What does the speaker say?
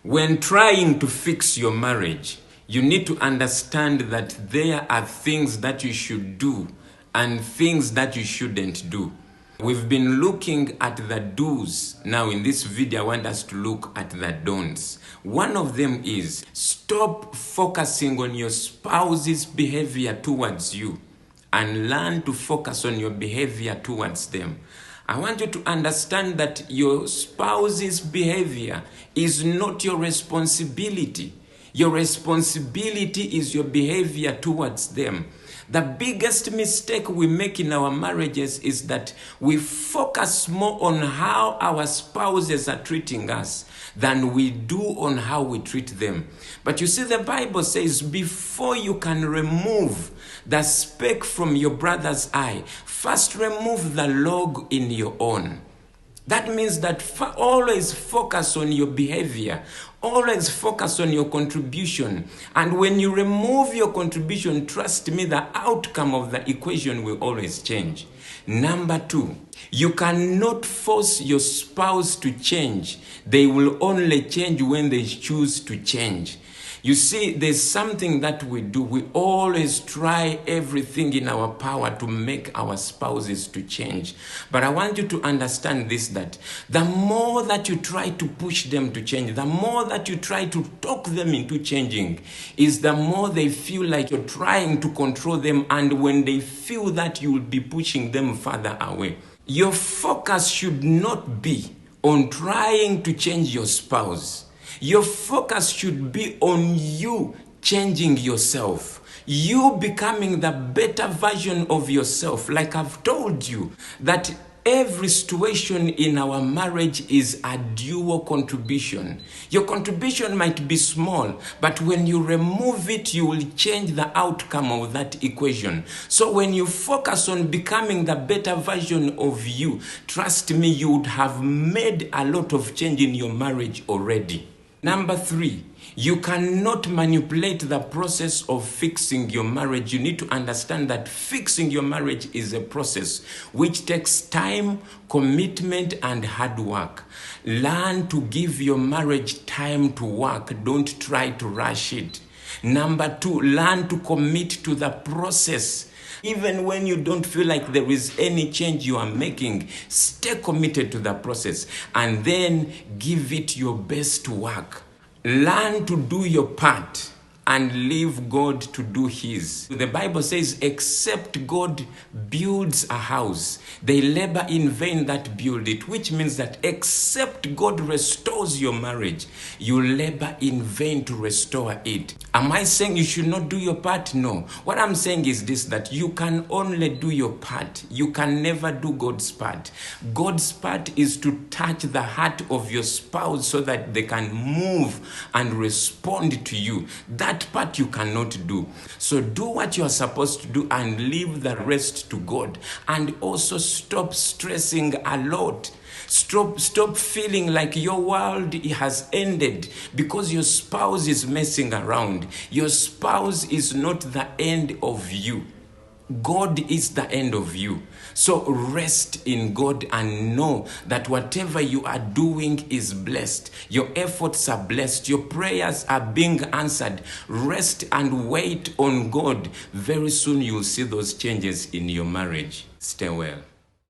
When trying to fix your marriage, you need to understand that there are things that you should do and things that you shouldn't do. We've been looking at the do's. Now in this video, I want us to look at the don'ts. One of them is stop focusing on your spouse's behavior towards you and learn to focus on your behavior towards them. I want you to understand that your spouse's behavior is not your responsibility. Your responsibility is your behavior towards them. The biggest mistake we make in our marriages is that we focus more on how our spouses are treating us than we do on how we treat them. But you see, the Bible says before you can remove the speck from your brother's eye, first remove the log in your own. That means that always focus on your behavior. Always focus on your contribution. And when you remove your contribution, trust me, the outcome of the equation will always change. Number two, you cannot force your spouse to change. They will only change when they choose to change. You see, there's something that we do. We always try everything in our power to make our spouses to change. But I want you to understand this, that the more that you try to push them to change, the more that you try to talk them into changing, is the more they feel like you're trying to control them. And when they feel that, you will be pushing them further away. Your focus should not be on trying to change your spouse. Your focus should be on you changing yourself. You becoming the better version of yourself. Like I've told you, that every situation in our marriage is a dual contribution. Your contribution might be small, but when you remove it, you will change the outcome of that equation. So when you focus on becoming the better version of you, trust me, you would have made a lot of change in your marriage already. Number three, you cannot manipulate the process of fixing your marriage. You need to understand that fixing your marriage is a process which takes time, commitment, and hard work. Learn to give your marriage time to work. Don't try to rush it. Number two, learn to commit to the process. Even when you don't feel like there is any change you are making, stay committed to the process and then give it your best work. Learn to do your part and leave God to do his. The Bible says, except God builds a house, they labor in vain that build it, which means that except God restores your marriage, you labor in vain to restore it. Am I saying you should not do your part? No. What I'm saying is this, that you can only do your part. You can never do God's part. God's part is to touch the heart of your spouse so that they can move and respond to you. That part you cannot do. So do what you are supposed to do and leave the rest to God. And also stop stressing a lot. Stop feeling like your world has ended because your spouse is messing around. Your spouse is not the end of you. God is the end of you. So rest in God and know that whatever you are doing is blessed. Your efforts are blessed. Your prayers are being answered. Rest and wait on God. Very soon you'll see those changes in your marriage. Stay well.